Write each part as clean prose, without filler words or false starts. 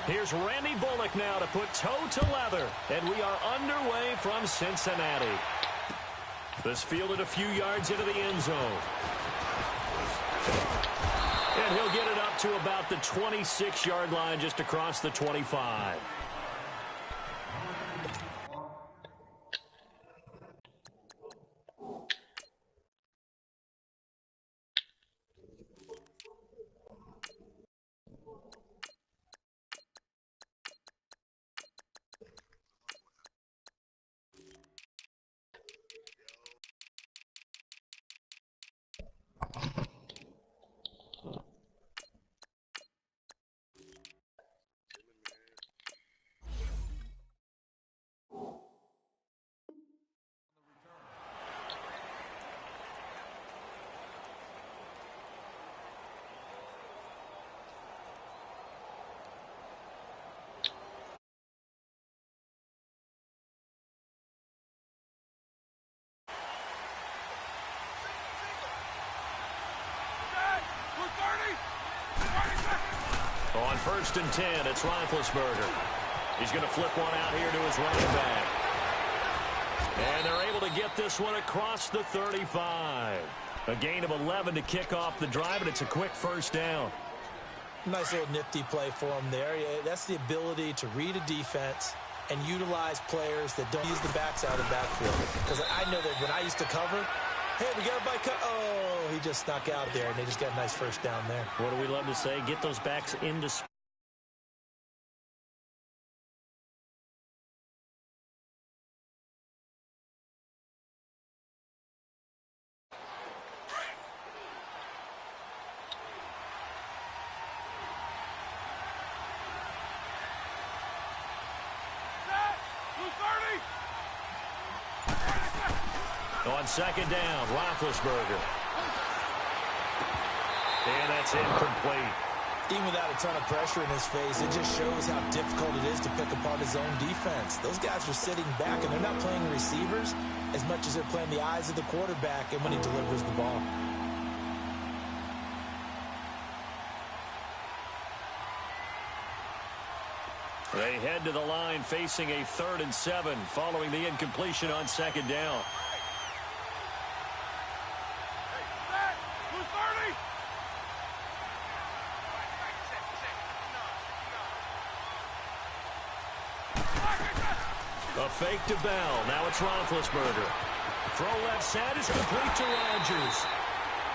Here's Randy Bullock now to put toe to leather. And we are underway from Cincinnati. This fielded a few yards into the end zone. And he'll get it up to about the 26-yard line, just across the 25. On 1st and 10, it's Roethlisberger. He's going to flip one out here to his running back. And they're able to get this one across the 35. A gain of 11 to kick off the drive, and it's a quick first down. Nice little nifty play for him there. That's the ability to read a defense and utilize players that don't use the backs out of the backfield. Because I know that when I used to cover, hey, we got a bike cut. Oh, he just snuck out there, and they just got a nice first down there. What do we love to say? Get those backs into space. On 2nd down, Roethlisberger. And that's incomplete. Even without a ton of pressure in his face, it just shows how difficult it is to pick apart his own defense. Those guys are sitting back, and they're not playing receivers as much as they're playing the eyes of the quarterback and when he delivers the ball. They head to the line facing a 3rd and 7 following the incompletion on 2nd down. A fake to Bell. Now it's Roethlisberger. Throw left side is complete to Rodgers.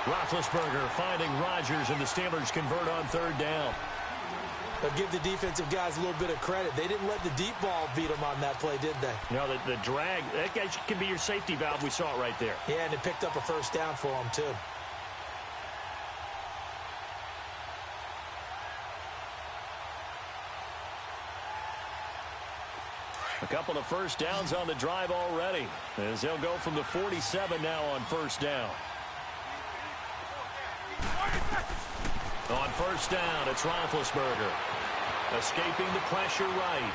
Roethlisberger finding Rodgers, and the Steelers convert on 3rd down. But give the defensive guys a little bit of credit. They didn't let the deep ball beat them on that play, did they? No, the drag, that guy can be your safety valve. We saw it right there. Yeah, and it picked up a first down for them, too. A couple of first downs on the drive already, as they'll go from the 47 now on 1st down. On 1st down, it's Roethlisberger. Escaping the pressure right.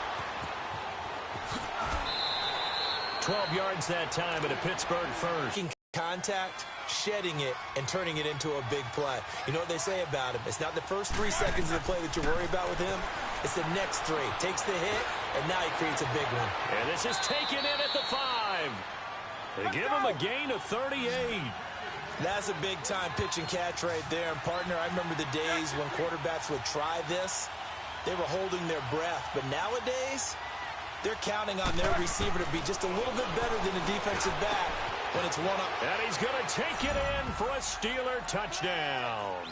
12 yards that time at a Pittsburgh first. Contact, shedding it, and turning it into a big play. You know what they say about him? It's not the first 3 seconds of the play that you worry about with him. It's the next 3. Takes the hit, and now he creates a big one. And this is taken in at the 5. They give him a gain of 38. That's a big-time pitch and catch right there. And, partner, I remember the days when quarterbacks would try this. They were holding their breath. But nowadays, they're counting on their receiver to be just a little bit better than the defensive back when it's one-up. And he's going to take it in for a Steeler touchdown.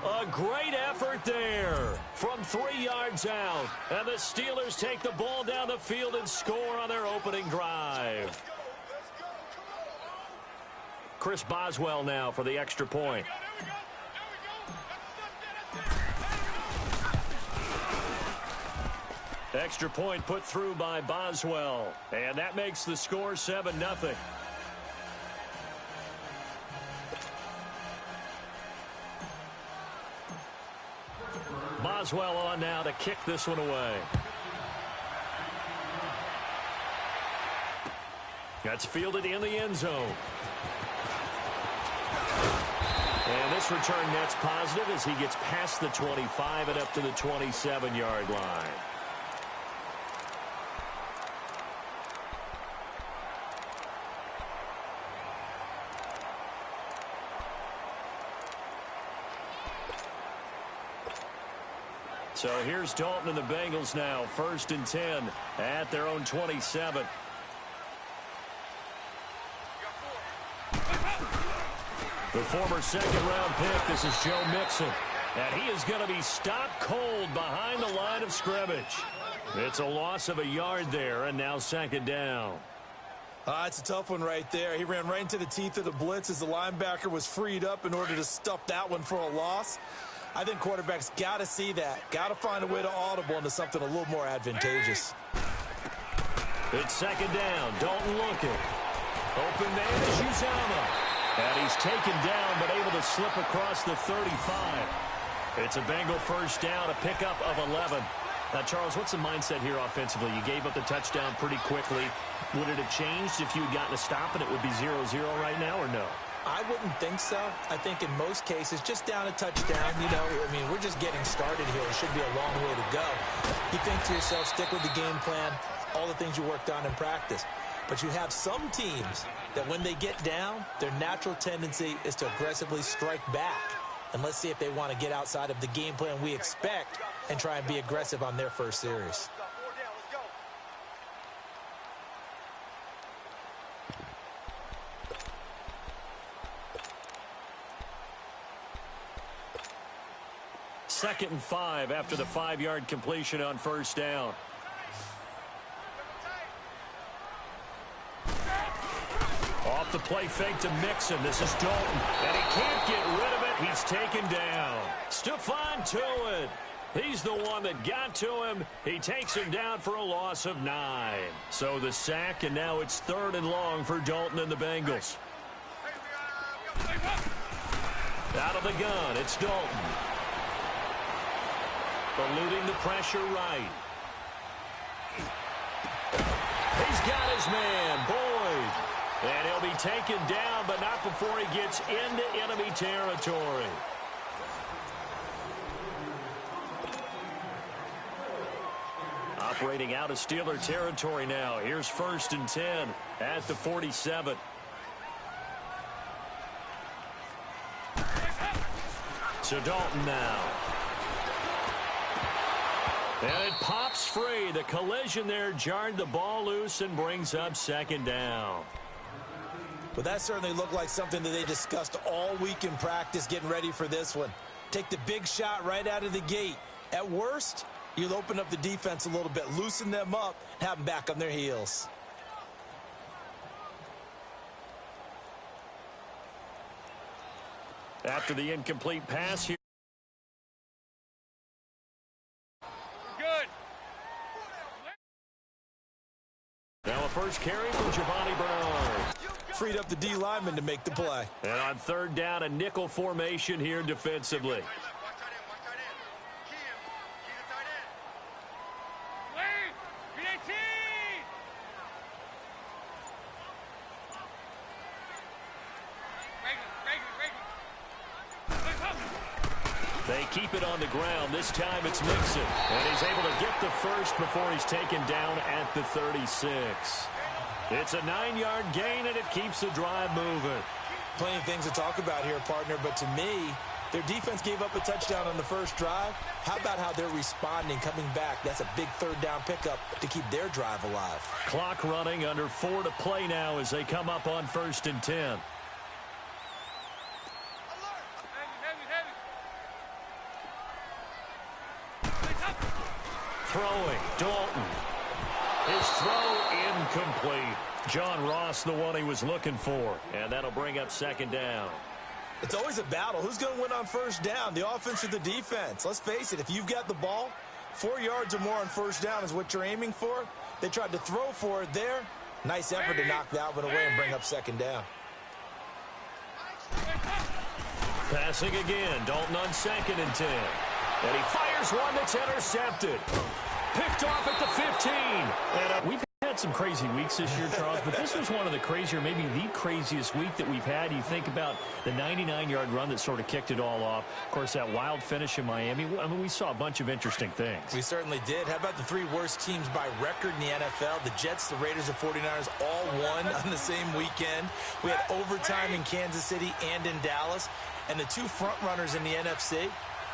A great effort there from 3 yards out. And the Steelers take the ball down the field and score on their opening drive. Chris Boswell now for the extra point. Extra point put through by Boswell. And that makes the score 7-0. Boswell on now to kick this one away. That's fielded in the end zone. And And this return net's positive as he gets past the 25 and up to the 27-yard line. So here's Dalton and the Bengals now, 1st and 10 at their own 27. The former second-round pick, this is Joe Mixon. And he is going to be stopped cold behind the line of scrimmage. It's a loss of a yard there, and now 2nd down. It's a tough one right there. He ran right into the teeth of the blitz as the linebacker was freed up in order to stuff that one for a loss. I think quarterbacks got to see that. Got to find a way to audible into something a little more advantageous. It's 2nd down. Dalton looking. Open man is Uzomah. And he's taken down but able to slip across the 35. It's a Bengal 1st down, a pickup of 11. Now, Charles, what's the mindset here offensively? You gave up the touchdown pretty quickly. Would it have changed if you had gotten a stop and it would be 0-0 right now or no? I wouldn't think so. I think in most cases, just down a touchdown, we're just getting started here. It should be a long way to go. You think to yourself, stick with the game plan, all the things you worked on in practice. But you have some teams that when they get down, their natural tendency is to aggressively strike back. And let's see if they want to get outside of the game plan we expect and try and be aggressive on their first series. Second and 5 after the 5-yard completion on 1st down. Off the play fake to Mixon. This is Dalton. And he can't get rid of it. He's taken down. Stephon Tuitt. He's the one that got to him. He takes him down for a loss of 9. So the sack, and now it's 3rd and long for Dalton and the Bengals. Out of the gun, it's Dalton. Eluding the pressure right. He's got his man, Boyd. And he'll be taken down, but not before he gets into enemy territory. Operating out of Steeler territory now. Here's 1st and 10 at the 47. So Dalton now. And it pops free. The collision there jarred the ball loose and brings up 2nd down. Well, that certainly looked like something that they discussed all week in practice getting ready for this one. Take the big shot right out of the gate. At worst, you'll open up the defense a little bit, loosen them up, and have them back on their heels. After the incomplete pass here. Now a first carry from Giovanni Bernard. Freed up the D lineman to make the play. And on 3rd down, a nickel formation here defensively. They keep it on the ground. This time it's Mixon. And he's able to get the first before he's taken down at the 36. It's a 9-yard gain, and it keeps the drive moving. Plenty of things to talk about here, partner, but to me, their defense gave up a touchdown on the first drive. How about how they're responding, coming back? That's a big 3rd down pickup to keep their drive alive. Clock running, under 4 to play now as they come up on 1st and 10. Throwing, Dalton. His throw incomplete. John Ross, the one he was looking for. And that'll bring up 2nd down. It's always a battle. Who's going to win on 1st down, the offense or the defense? Let's face it, if you've got the ball, 4 yards or more on 1st down is what you're aiming for. They tried to throw for it there. Nice effort to knock that one away and bring up 2nd down. Passing again, Dalton on 2nd and 10. And he fires one that's intercepted. Picked off at the 15. And we've had had some crazy weeks this year, Charles, but this was one of the crazier, maybe the craziest week that we've had. You think about the 99-yard run that sort of kicked it all off. Of course, that wild finish in Miami. I mean, we saw a bunch of interesting things. We certainly did. How about the three worst teams by record in the NFL? The Jets, the Raiders, the 49ers all won on the same weekend. We had overtime in Kansas City and in Dallas. And the two front runners in the NFC,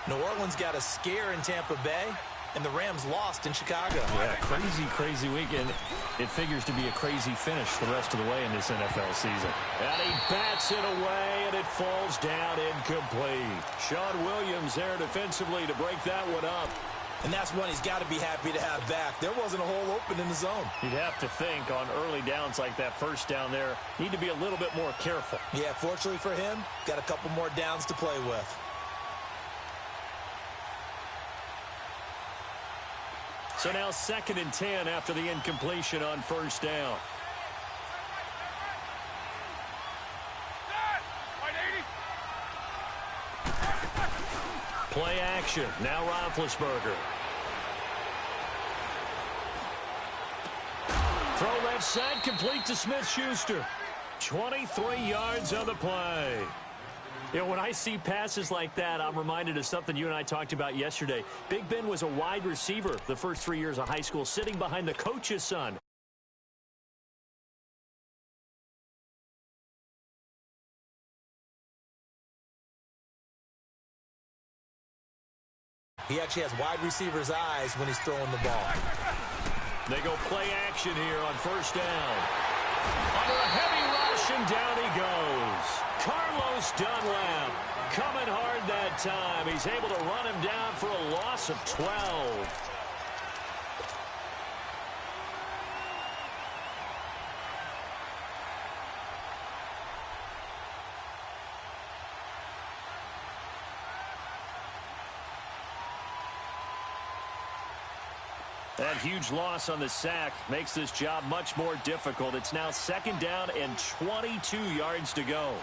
New Orleans got a scare in Tampa Bay, and the Rams lost in Chicago. Yeah, crazy weekend. It figures to be a crazy finish the rest of the way in this NFL season. And he bats it away, and it falls down incomplete. Sean Williams there defensively to break that one up. And that's one he's got to be happy to have back. There wasn't a hole open in the zone. You'd have to think on early downs like that first down there, need to be a little bit more careful. Yeah, fortunately for him, got a couple more downs to play with. So now 2nd and 10 after the incompletion on first down. Play action. Now Roethlisberger. Throw left side, complete to Smith-Schuster. 23 yards on the play. You know, when I see passes like that, I'm reminded of something you and I talked about yesterday. Big Ben was a wide receiver the first 3 years of high school, sitting behind the coach's son. He actually has wide receiver's eyes when he's throwing the ball. They go play action here on first down. Under a heavy rush, and down he goes. Carlos Dunlap coming hard that time. He's able to run him down for a loss of 12. That huge loss on the sack makes this job much more difficult. It's now 2nd down and 22 yards to go.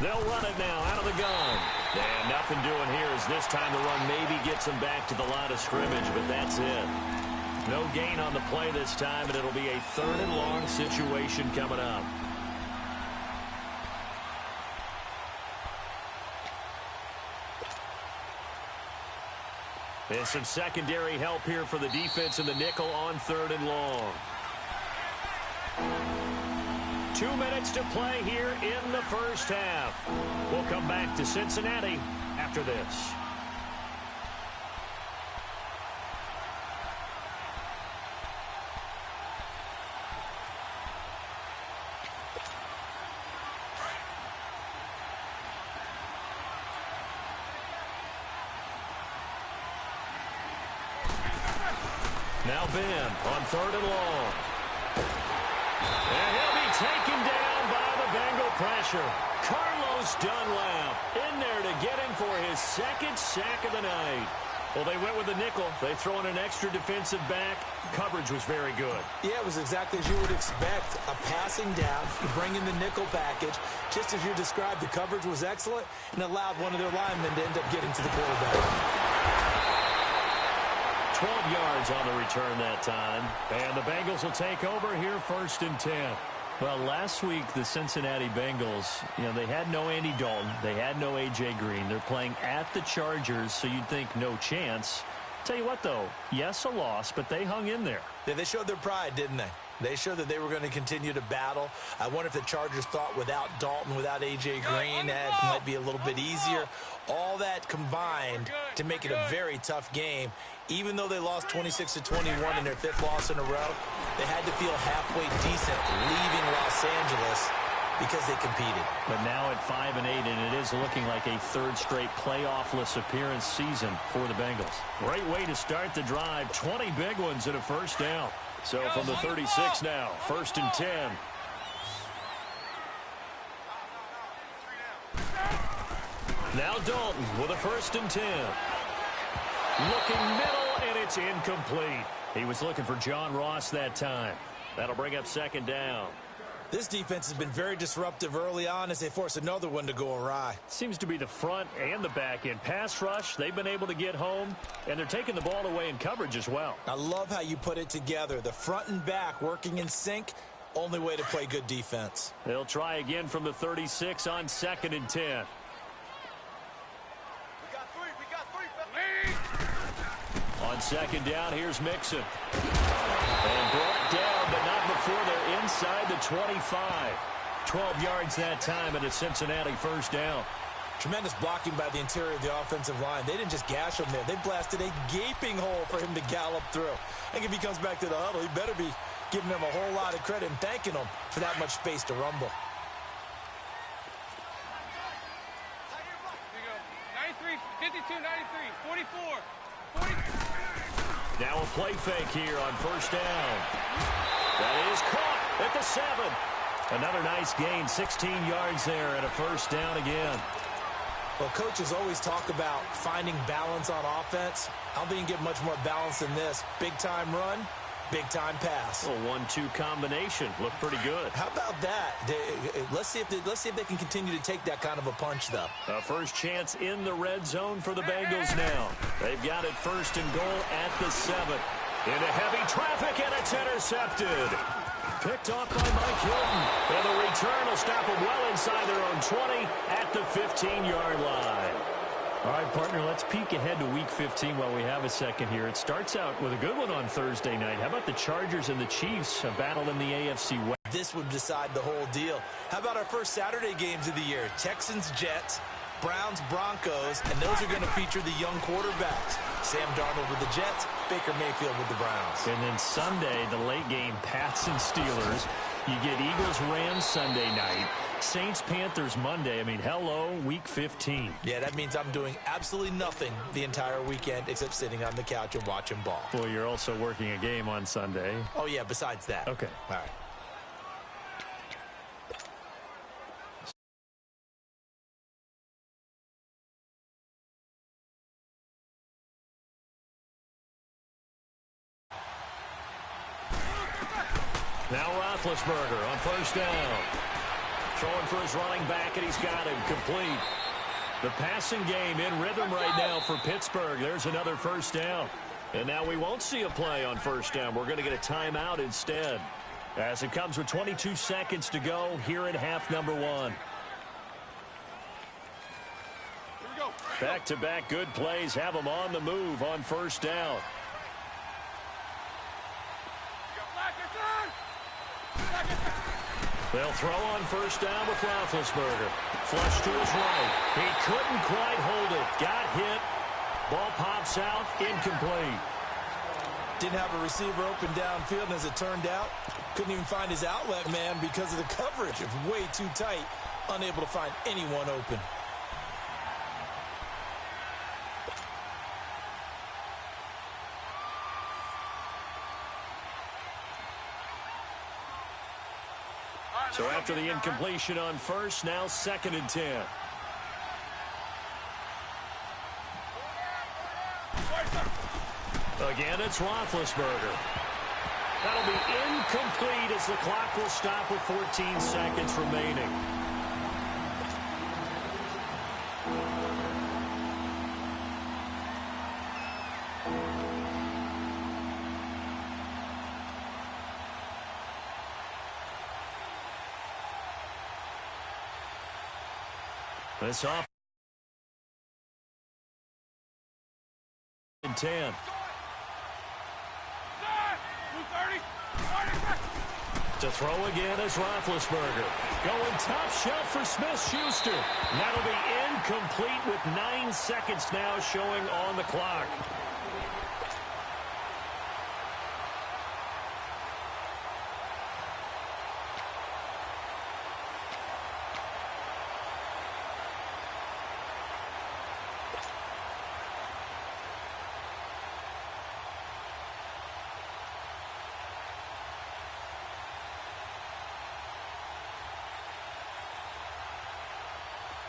They'll run it now out of the gun. And nothing doing here as this time the run maybe gets them back to the line of scrimmage, but that's it. No gain on the play this time, and it'll be a 3rd and long situation coming up. And some secondary help here for the defense in the nickel on 3rd and long. 2 minutes to play here in the first half. We'll come back to Cincinnati after this. Now Ben on 3rd and long. And he'll be taken down by the Bengal pressure. Carlos Dunlap in there to get him for his 2nd sack of the night. Well, they went with the nickel. They throw in an extra defensive back. Coverage was very good. Yeah, it was exactly as you would expect. A passing down, you bring in the nickel package. Just as you described, the coverage was excellent and allowed one of their linemen to end up getting to the quarterback. 12 yards on the return that time. And the Bengals will take over here 1st and 10. Well, last week, the Cincinnati Bengals, you know, they had no Andy Dalton. They had no A.J. Green. They're playing at the Chargers, so you'd think no chance. Tell you what, though, yes, a loss, but they hung in there. Yeah, they showed their pride, didn't they? They showed that they were going to continue to battle. I wonder if the Chargers thought without Dalton, without A.J. Green, that might be a little bit easier. All that combined to make it a very tough game. Even though they lost 26-21 in their 5th loss in a row, they had to feel halfway decent leaving Los Angeles because they competed. But now at 5-8, and it is looking like a 3rd straight playoff-less appearance season for the Bengals. Great way to start the drive. 20 big ones and a first down. So from the 36 now, 1st and 10. Now Dalton with a 1st and 10. Looking middle, and it's incomplete. He was looking for John Ross that time. That'll bring up 2nd down. This defense has been very disruptive early on as they force another one to go awry. Seems to be the front and the back end. Pass rush, they've been able to get home, and they're taking the ball away in coverage as well. I love how you put it together. The front and back working in sync, only way to play good defense. They'll try again from the 36 on 2nd and 10. On 2nd down, here's Mixon. And brought down, but not before they're inside the 25. 12 yards that time and a Cincinnati first down. Tremendous blocking by the interior of the offensive line. They didn't just gash him there. They blasted a gaping hole for him to gallop through. I think if he comes back to the huddle, he better be giving them a whole lot of credit and thanking them for that much space to rumble. Here you go. 93, 52, 93, 44, 40. Now a play fake here on first down. That is caught at the 7. Another nice gain, 16 yards there and a first down again. Well, coaches always talk about finding balance on offense. I don't think you can get much more balance than this. Big-time run, big-time pass. A 1-2 combination. Looked pretty good. How about that? Let's see if they can continue to take that kind of a punch, though. A first chance in the red zone for the Bengals now. They've got it 1st and goal at the 7. Into heavy traffic, and it's intercepted. Picked off by Mike Hilton. And the return will stop them well inside their own 20 at the 15-yard line. All right, partner, let's peek ahead to Week 15 while we have a second here. It starts out with a good one on Thursday night. How about the Chargers and the Chiefs, a battle in the AFC West? This would decide the whole deal. How about our first Saturday games of the year? Texans, Jets, Browns, Broncos, and those are going to feature the young quarterbacks. Sam Darnold with the Jets, Baker Mayfield with the Browns. And then Sunday, the late game, Pats and Steelers. You get Eagles, Rams Sunday night. Saints, Panthers Monday. I mean, hello, Week 15. Yeah, that means I'm doing absolutely nothing the entire weekend except sitting on the couch and watching ball. Well, you're also working a game on Sunday. Oh, yeah, besides that. Okay. All right. Now Roethlisberger on first down. Throwing for his running back, and he's got him complete. The passing game in rhythm right now for Pittsburgh. There's another first down. And now we won't see a play on first down. We're going to get a timeout instead. As it comes with 22 seconds to go here at half number 1. Back-to-back good plays have them on the move on first down. They'll throw on first down with Roethlisberger. Flush to his right. He couldn't quite hold it. Got hit. Ball pops out. Incomplete. Didn't have a receiver open downfield, and as it turned out, couldn't even find his outlet man because of the coverage. It was way too tight. Unable to find anyone open. So after the incompletion on first, now 2nd and 10. Again, it's Roethlisberger. That'll be incomplete as the clock will stop with 14 seconds remaining. This off in 10. To throw again is Roethlisberger. Going top shelf for Smith-Schuster. That'll be incomplete with 9 seconds now showing on the clock.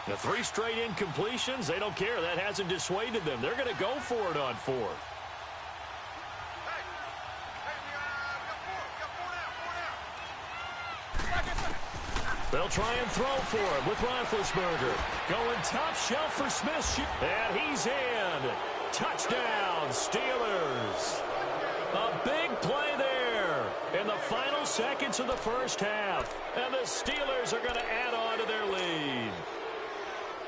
The 3 straight incompletions, they don't care. That hasn't dissuaded them. They're going to go for it on 4th. They'll try and throw for it with Roethlisberger. Going top shelf for Smith. And he's in. Touchdown, Steelers. A big play there in the final seconds of the first half. And the Steelers are going to add on to their lead.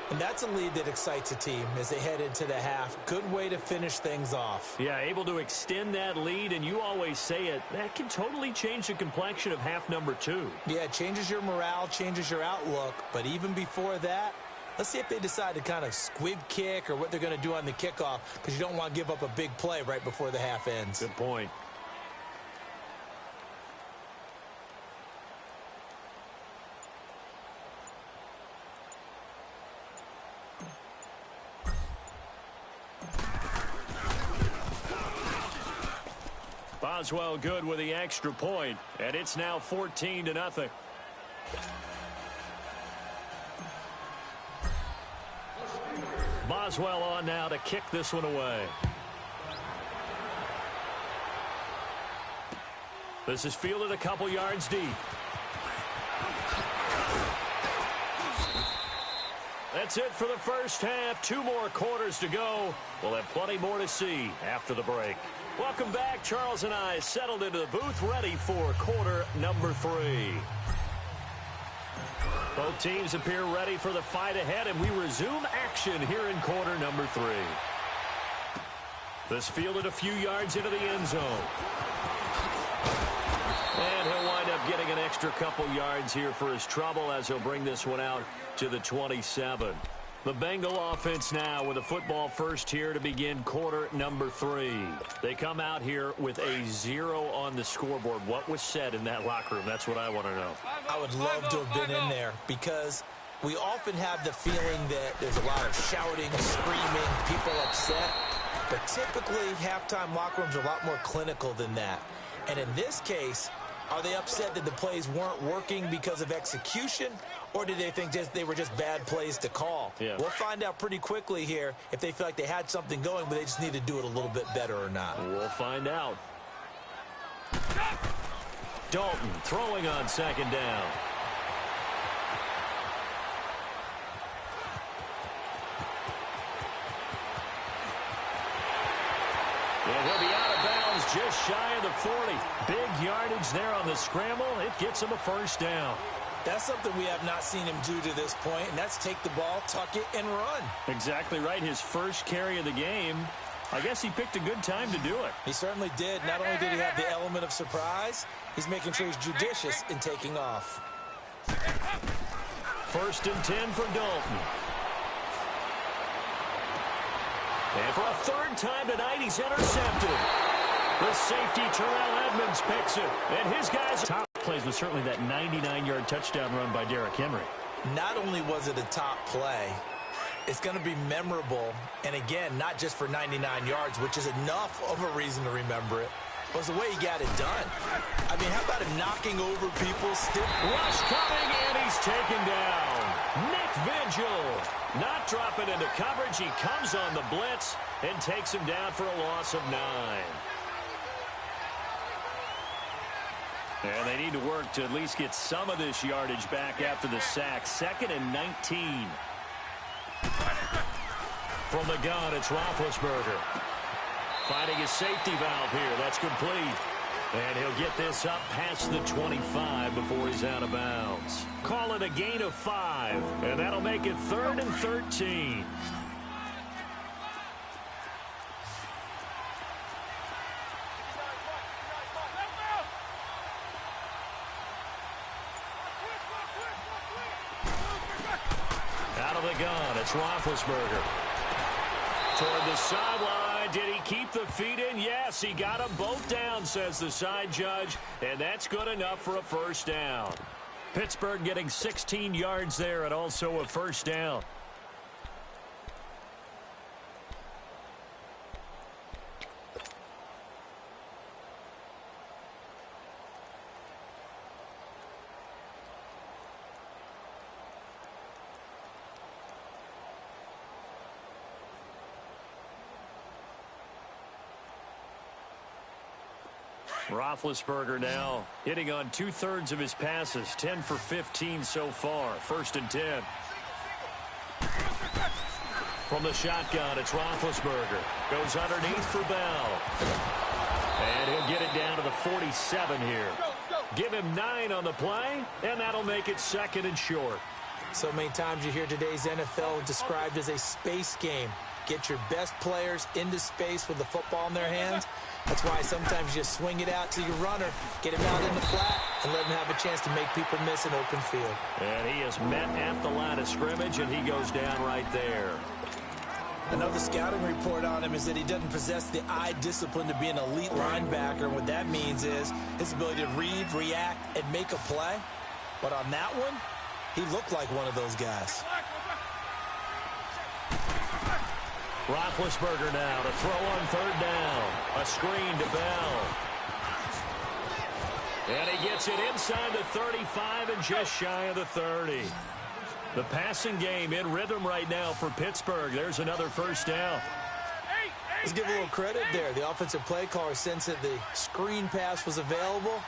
And that's a lead that excites a team as they head into the half. Good way to finish things off. Yeah, able to extend that lead, and you always say it, that can totally change the complexion of half number 2. Yeah, it changes your morale, changes your outlook. But even before that, let's see if they decide to kind of squib kick or what they're going to do on the kickoff, because you don't want to give up a big play right before the half ends. Good point. Boswell good with the extra point, and it's now 14-0. Boswell on now to kick this one away. This is fielded a couple yards deep. That's it for the first half. 2 more quarters to go. We'll have plenty more to see after the break. Welcome back. Charles and I settled into the booth ready for quarter number 3. Both teams appear ready for the fight ahead, and we resume action here in quarter number 3. This fielded a few yards into the end zone. And he'll wind up getting an extra couple yards here for his trouble as he'll bring this one out to the 27. The Bengal offense now with a football first here to begin quarter number 3. They come out here with a 0 on the scoreboard. What was said in that locker room? That's what I want to know. I would love to have been in there because we often have the feeling that there's a lot of shouting, screaming, people upset. But typically, halftime locker rooms are a lot more clinical than that. And in this case, are they upset that the plays weren't working because of execution, or do they think they were just bad plays to call? Yeah. We'll find out pretty quickly here if they feel like they had something going, but they just need to do it a little bit better or not. We'll find out. Dalton throwing on second down. And he'll be out of bounds just shy of the 40. Big yardage there on the scramble. It gets him a first down. That's something we have not seen him do to this point, and that's take the ball, tuck it, and run. Exactly right. His first carry of the game. I guess he picked a good time to do it. He certainly did. Not only did he have the element of surprise, he's making sure he's judicious in taking off. 1st and 10 for Dalton. And for a 3rd time tonight, he's intercepted. The safety, Terrell Edmonds, picks it. And his guys... Top plays was certainly that 99-yard touchdown run by Derrick Henry. Not only was it a top play, it's going to be memorable. And again, not just for 99 yards, which is enough of a reason to remember it, was the way he got it done. I mean, how about him knocking over people? Rush coming, and he's taken down. Nick Vigil not dropping into coverage. He comes on the blitz and takes him down for a loss of 9. And they need to work to at least get some of this yardage back after the sack. 2nd and 19. From the gun, it's Roethlisberger. Finding his safety valve here. That's complete. And he'll get this up past the 25 before he's out of bounds. Call it a gain of 5. And that'll make it 3rd and 13. Out of the gun, it's Roethlisberger. Toward the sideline. Did he keep the feet in? Yes, he got them both down, says the side judge. And that's good enough for a first down. Pittsburgh getting 16 yards there and also a first down. Roethlisberger now hitting on 2/3 of his passes, 10 for 15 so far. 1st and 10. From the shotgun, it's Roethlisberger. Goes underneath for Bell. And he'll get it down to the 47 here. Give him 9 on the play, and that'll make it 2nd and short. So many times you hear today's NFL described as a space game. Get your best players into space with the football in their hands. That's why sometimes you swing it out to your runner, get him out in the flat, and let him have a chance to make people miss an open field. And he is met at the line of scrimmage, and he goes down right there. Another scouting report on him is that he doesn't possess the eye discipline to be an elite linebacker. And what that means is his ability to read, react, and make a play. But on that one, he looked like one of those guys. Roethlisberger now to throw on 3rd down. A screen to Bell. And he gets it inside the 35 and just shy of the 30. The passing game in rhythm right now for Pittsburgh. There's another 1st down. Let's give a little credit there. The offensive play caller sensed that the screen pass was available.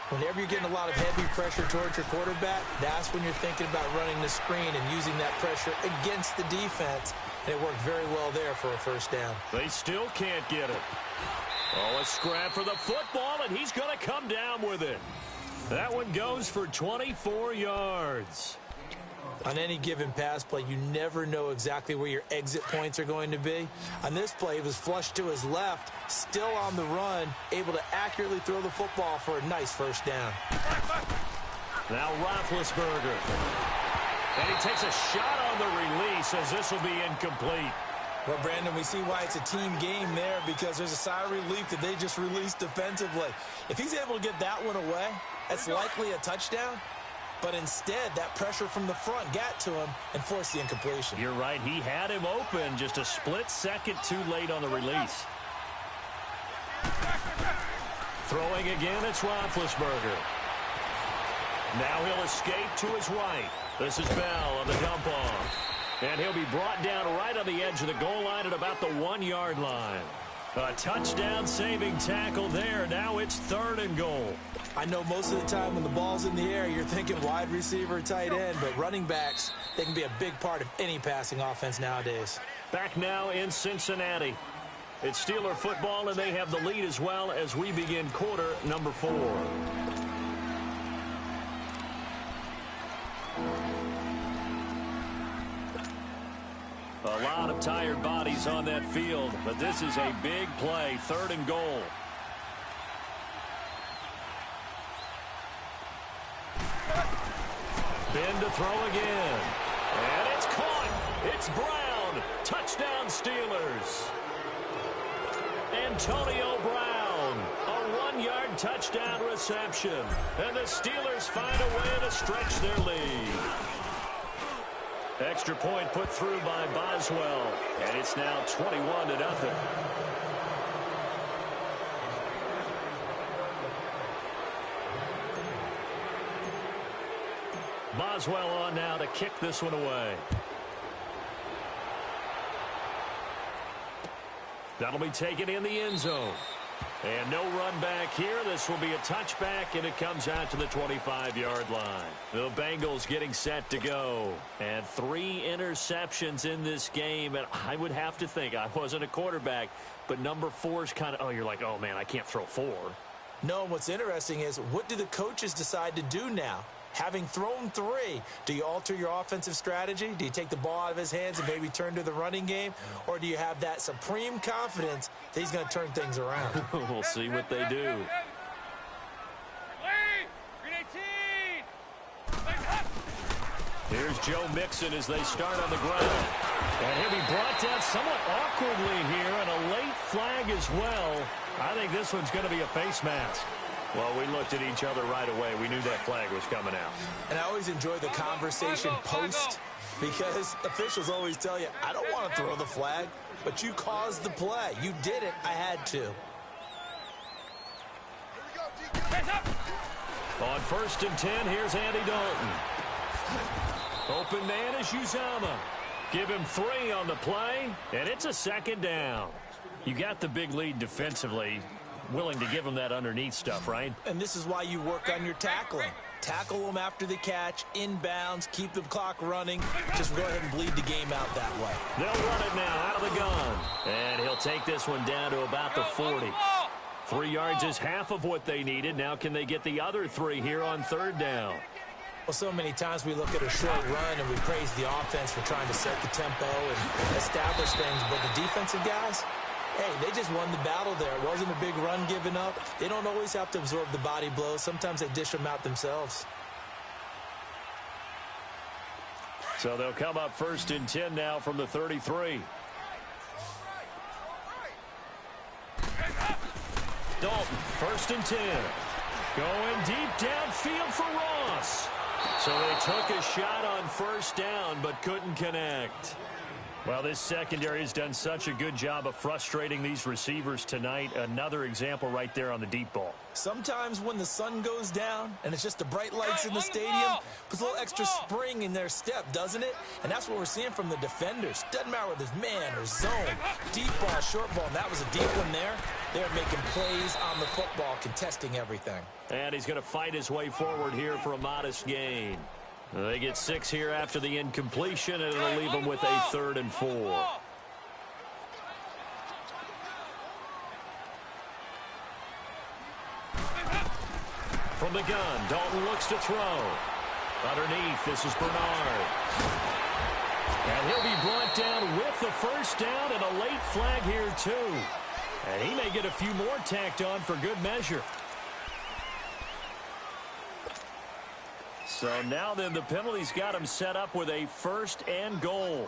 Whenever you're getting a lot of heavy pressure towards your quarterback, that's when you're thinking about running the screen and using that pressure against the defense. And it worked very well there for a 1st down. They still can't get it. Oh, a scrap for the football, and he's going to come down with it. That one goes for 24 yards. On any given pass play, you never know exactly where your exit points are going to be. On this play, he was flushed to his left, still on the run, able to accurately throw the football for a nice 1st down. Now Roethlisberger. And he takes a shot on the release as this will be incomplete. Well, Brandon, we see why it's a team game there because there's a sigh of relief that they just released defensively. If he's able to get that one away, that's likely a touchdown. But instead, that pressure from the front got to him and forced the incompletion. You're right. He had him open just a split second too late on the release. Throwing again, it's Roethlisberger. Now he'll escape to his right. This is Bell on the dump off. And he'll be brought down right on the edge of the goal line at about the 1-yard line. A touchdown-saving tackle there. Now it's 3rd and goal. I know most of the time when the ball's in the air, you're thinking wide receiver, tight end, but running backs, they can be a big part of any passing offense nowadays. Back now in Cincinnati. It's Steeler football, and they have the lead as well as we begin quarter number 4. A lot of tired bodies on that field, but this is a big play, 3rd and goal. Ben to throw again. And it's caught. It's Brown. Touchdown Steelers. Antonio Brown. A 1-yard touchdown reception. And the Steelers find a way to stretch their lead. Extra point put through by Boswell. And it's now 21-0. Boswell on now to kick this one away. That'll be taken in the end zone. And no run back here. This will be a touchback, and it comes out to the 25-yard line. The Bengals getting set to go. And 3 interceptions in this game. And I would have to think, I wasn't a quarterback, but number 4 is kind of, oh, you're like, oh, man, I can't throw 4. No, what's interesting is what do the coaches decide to do now? Having thrown 3, do you alter your offensive strategy? Do you take the ball out of his hands and maybe turn to the running game? Or do you have that supreme confidence that he's going to turn things around? We'll see what they do. Here's Joe Mixon as they start on the ground. And he'll be brought down somewhat awkwardly here, and a late flag as well. I think this one's going to be a face mask. Well, we looked at each other right away. We knew that flag was coming out. And I always enjoy the conversation post because officials always tell you, I don't want to throw the flag, but you caused the play. You did it. I had to. On 1st and 10, here's Andy Dalton. Open man is Uzomah. Give him 3 on the play, and it's a 2nd down. You got the big lead defensively. willing to give him that underneath stuff, right? And this is why you work on your tackling. Tackle them after the catch, inbounds, keep the clock running. Just go ahead and bleed the game out that way. They'll run it now out of the gun. And he'll take this one down to about the 40. 3 yards is half of what they needed. Now can they get the other 3 here on third down? Well, so many times we look at a short run and we praise the offense for trying to set the tempo and establish things. But the defensive guys, hey, they just won the battle there. It wasn't a big run given up. They don't always have to absorb the body blows. Sometimes they dish them out themselves. So they'll come up 1st and 10 now from the 33. Dalton, 1st and 10. Going deep downfield for Ross. So they took a shot on 1st down but couldn't connect. Well, this secondary has done such a good job of frustrating these receivers tonight. Another example right there on the deep ball. Sometimes when the sun goes down and it's just the bright lights in the stadium, puts a little extra spring in their step, doesn't it? And that's what we're seeing from the defenders. Doesn't matter whether it's man or zone, deep ball, short ball, and that was a deep one there. They're making plays on the football, contesting everything. And he's going to fight his way forward here for a modest gain. They get 6 here after the incompletion, and it'll leave them with a 3rd and 4. From the gun, Dalton looks to throw. Underneath, this is Bernard. And he'll be brought down with the 1st down and a late flag here, too. And he may get a few more tacked on for good measure. So now then the penalty's got him set up with a 1st and goal.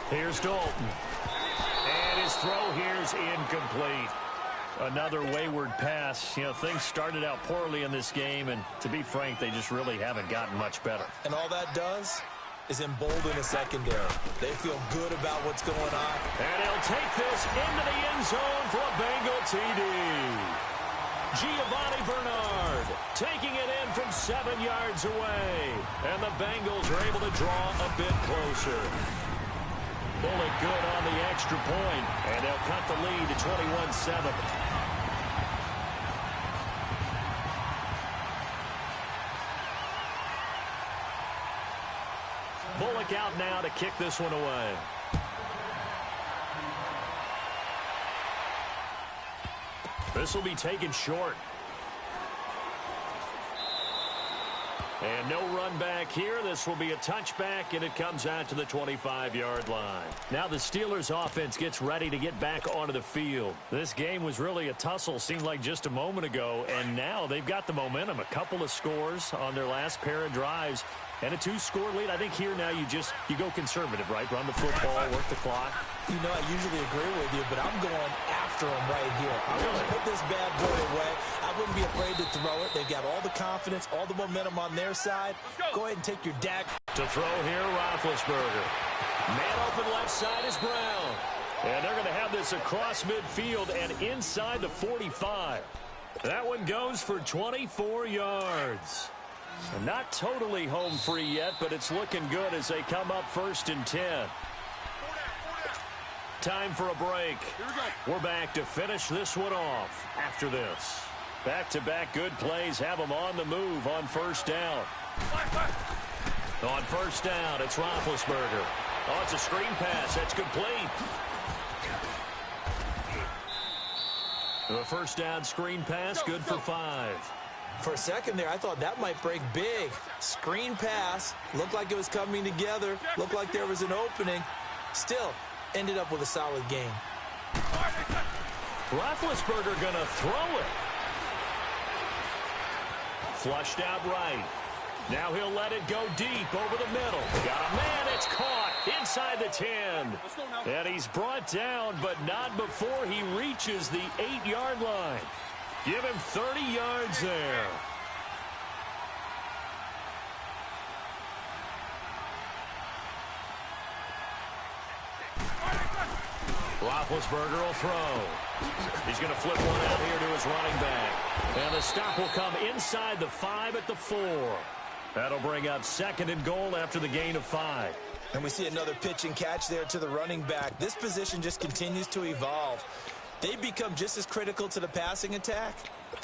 Here's Dalton. And his throw here's incomplete. Another wayward pass. You know, things started out poorly in this game, and to be frank, they just really haven't gotten much better. And all that does is embolden the secondary. They feel good about what's going on. And he'll take this into the end zone for a Bengal TD. Giovanni Bernard taking it in from 7 yards away. And the Bengals are able to draw a bit closer. Bullet good on the extra point, and they'll cut the lead to 21-7. Bullock out now to kick this one away. This will be taken short. And no run back here. This will be a touchback, and it comes out to the 25-yard line. Now the Steelers offense gets ready to get back onto the field. This game was really a tussle, seemed like just a moment ago, and now they've got the momentum. A couple of scores on their last pair of drives. And a 2-score lead. I think here now you go conservative, right? Run the football, work the clock. You know, I usually agree with you, but I'm going after them right here. I'm going to put this bad boy away. I wouldn't be afraid to throw it. They've got all the confidence, all the momentum on their side. Go ahead and take your dagger. To throw here, Roethlisberger. Man open left side is Brown. And they're going to have this across midfield and inside the 45. That one goes for 24 yards. Not totally home free yet, but it's looking good as they come up 1st and 10. Time for a break. We're back to finish this one off after this. Back-to-back good plays have them on the move on 1st down. On 1st down, it's Roethlisberger. Oh, it's a screen pass. That's complete. The 1st down screen pass, good for 5. For a second there, I thought that might break big. Screen pass. Looked like it was coming together. Looked like there was an opening. Still, ended up with a solid game. Roethlisberger going to throw it. Flushed out right. Now he'll let it go deep over the middle. Got a man. It's caught inside the 10. And he's brought down, but not before he reaches the 8-yard line. Give him 30 yards there. Roethlisberger will throw. He's going to flip one out here to his running back. And the stop will come inside the 5 at the 4. That'll bring up 2nd and goal after the gain of 5. And we see another pitch and catch there to the running back. This position just continues to evolve. They become just as critical to the passing attack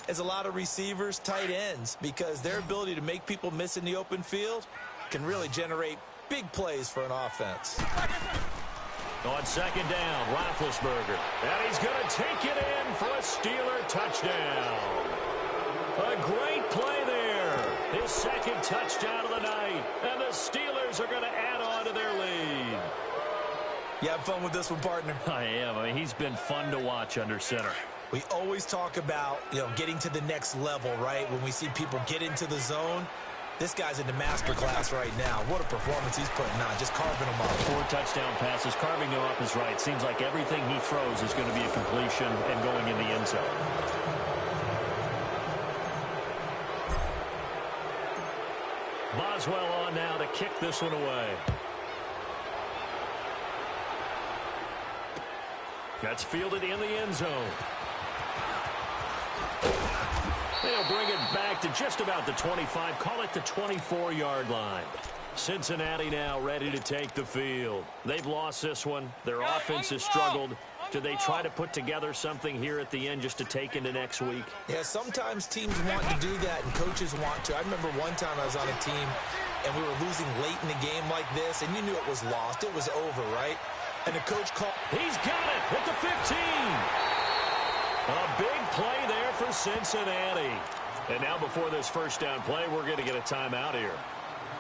as a lot of receivers, tight ends, because their ability to make people miss in the open field can really generate big plays for an offense. On second down, Roethlisberger. And he's going to take it in for a Steeler touchdown. A great play there. His second touchdown of the night. And the Steelers are going to add on to their lead. You have fun with this one, partner? I am. I mean, he's been fun to watch under center. We always talk about, getting to the next level, right? When we see people get into the zone, this guy's in the master class right now. What a performance he's putting on, just carving them up. 4 touchdown passes, carving them up is right. Seems like everything he throws is going to be a completion and going in the end zone. Boswell on now to kick this one away. That's fielded in the end zone. They'll bring it back to just about the 25. Call it the 24-yard line. Cincinnati now ready to take the field. They've lost this one. Their offense has struggled. Do they try to put together something here at the end just to take into next week? Yeah, sometimes teams want to do that and coaches want to. I remember one time I was on a team and we were losing late in the game like this, and you knew it was lost. It was over, right? And the coach called. He's got it at the 15. A big play there for Cincinnati. And now before this first down play, we're going to get a timeout here,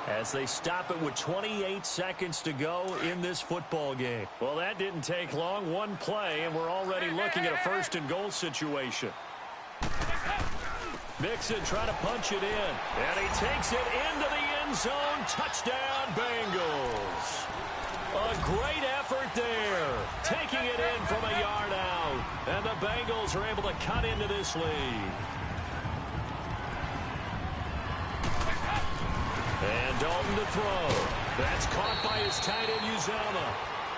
as they stop it with 28 seconds to go in this football game. Well, that didn't take long. One play, and we're already looking at a first and goal situation. Mixon trying to punch it in, and he takes it into the end zone. Touchdown, Bengals. A great effort there, taking it in from a yard out, and the Bengals are able to cut into this lead. And Dalton to throw. That's caught by his tight end, Uzama.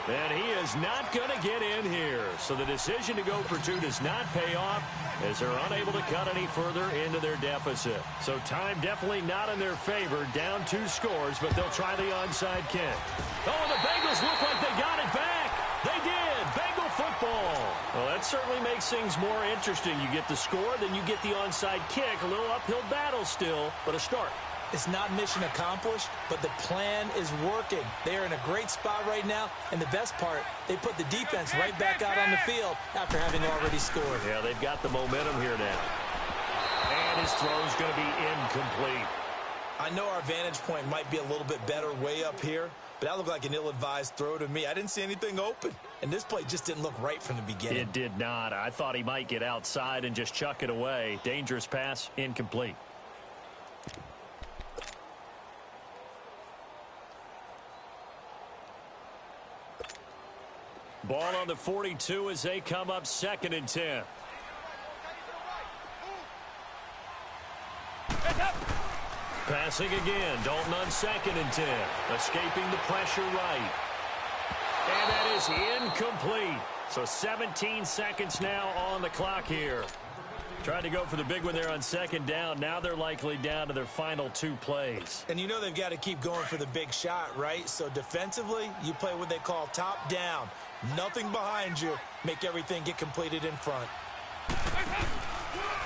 And he is not going to get in here. So the decision to go for 2 does not pay off, as they're unable to cut any further into their deficit. So time definitely not in their favor. Down 2 scores, but they'll try the onside kick. Oh, and the Bengals look like they got it back. They did. Bengal football. Well, that certainly makes things more interesting. You get the score, then you get the onside kick. A little uphill battle still, but a start. It's not mission accomplished, but the plan is working. They are in a great spot right now, and the best part, they put the defense right back out on the field after having already scored. Yeah, they've got the momentum here now. And his throw's going to be incomplete. I know our vantage point might be a little bit better way up here, but that looked like an ill-advised throw to me. I didn't see anything open, and this play just didn't look right from the beginning. It did not. I thought he might get outside and just chuck it away. Dangerous pass, incomplete. Ball on the 42 as they come up 2nd and 10. Passing again. Dalton on 2nd and 10. Escaping the pressure right. And that is incomplete. So 17 seconds now on the clock here. Trying to go for the big one there on 2nd down. Now they're likely down to their final 2 plays. And you know they've got to keep going for the big shot, right? So defensively, you play what they call top down. Nothing behind you. Make everything get completed in front.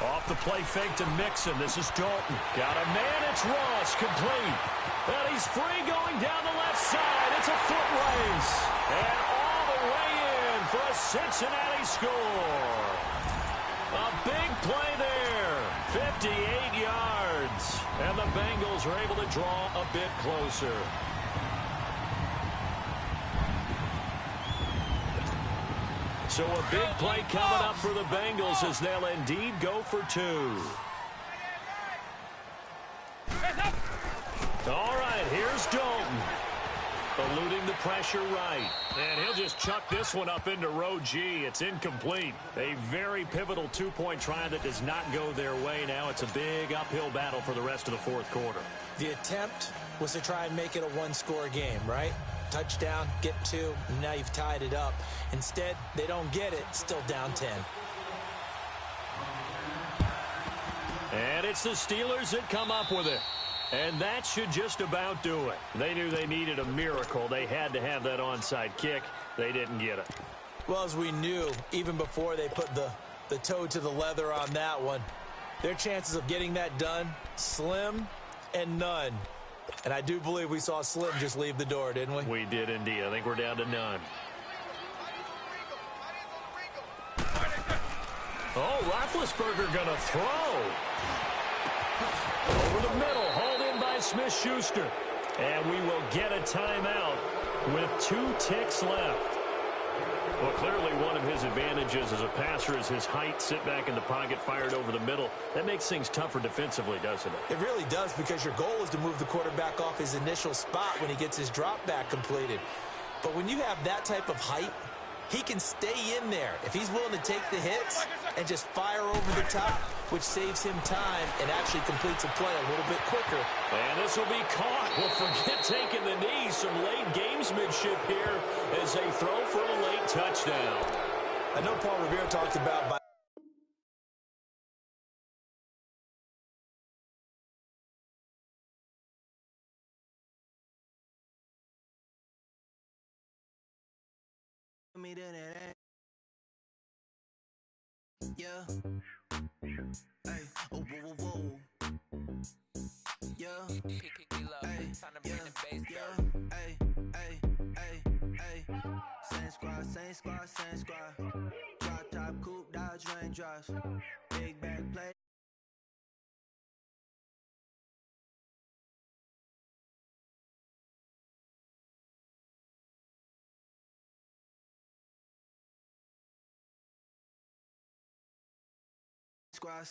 Off the play fake to Mixon. This is Dalton. Got a man. It's Ross. Complete. And he's free going down the left side. It's a foot race. And all the way in for a Cincinnati score. A big play there. 58 yards. And the Bengals are able to draw a bit closer. So a big play coming up for the Bengals as they'll indeed go for 2. All right, here's Dalton. Eluding the pressure right. And he'll just chuck this one up into row G. It's incomplete. A very pivotal 2-point try that does not go their way. Now it's a big uphill battle for the rest of the 4th quarter. The attempt was to try and make it a 1-score game, right? Touchdown, get 2, and now you've tied it up. Instead, they don't get it, still down 10. And it's the Steelers that come up with it. And that should just about do it. They knew they needed a miracle. They had to have that onside kick. They didn't get it. Well, as we knew, even before they put the toe to the leather on that one, their chances of getting that done, slim and none. And I do believe we saw Slim just leave the door, didn't we? We did indeed. I think we're down to none. Oh, Roethlisberger going to throw. Over the middle, hauled in by Smith-Schuster. And we will get a timeout with 2 ticks left. Well, clearly one of his advantages as a passer is his height. Sit back in the pocket, fired over the middle. That makes things tougher defensively, doesn't it? It really does, because your goal is to move the quarterback off his initial spot when he gets his drop back completed. But when you have that type of height, he can stay in there if he's willing to take the hits and just fire over the top, which saves him time and actually completes a play a little bit quicker. And this will be caught. Well, forget taking the knee. Some late gamesmanship here as they throw for a late touchdown. I know Paul Revere talked about by yeah. Hey, oh, whoa, whoa, whoa. Yeah. Hey, yeah. Hey, hey, hey, hey. Same squad. Drop top, coupe, Dodge raindrops. Big back play. Squad.